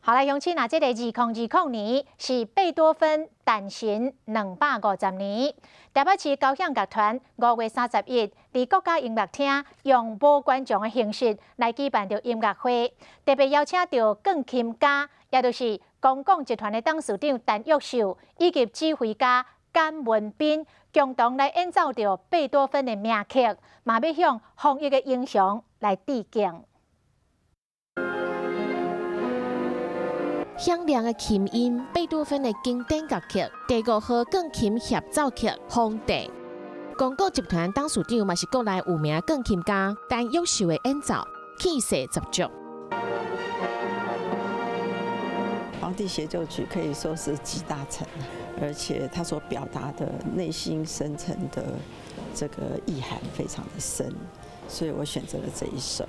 好来，乡亲啊，这个2020年是贝多芬诞辰250年。台北市交响乐团5月31日伫国家音乐厅用无观众的形式来举办着音乐会，特别邀请到钢琴家，也就是公共集团的董事长陈玉秀以及指挥家简文彬，共同来演奏着贝多芬的名曲，嘛要向防疫的英雄来致敬。 响亮的琴音，贝多芬的经典乐曲，第5号钢琴协奏曲《皇帝》。公共集团董事长嘛是国内有名钢琴家，陈玉秀的演奏气势十足。皇帝协奏曲可以说是集大成，而且他所表达的内心深层的这个意涵非常的深，所以我选择了这一首。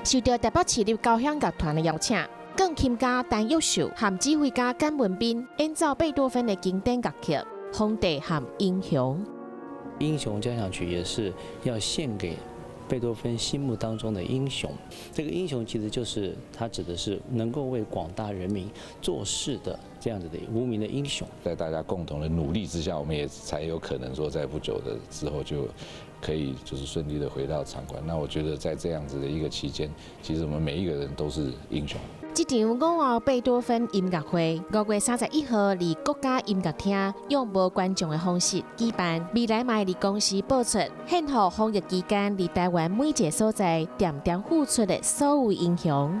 受到台北市立交响乐团的邀请。 钢琴家陈玉秀和指挥家简文彬演奏贝多芬的经典乐曲《皇帝》和《英雄》。英雄交响曲也是要献给贝多芬心目当中的英雄。这个英雄其实就是他指的是能够为广大人民做事的这样子的无名的英雄。在大家共同的努力之下，我们也才有可能说在不久的之后就可以就是顺利的回到场馆。那我觉得在这样子的一个期间，其实我们每一个人都是英雄。 这场5号贝多芬音乐会5月31号伫国家音乐厅用无观众的方式举办，未来嘛会伫公司播出，献予防疫期间伫台湾每一个所在点点付出的所有英雄。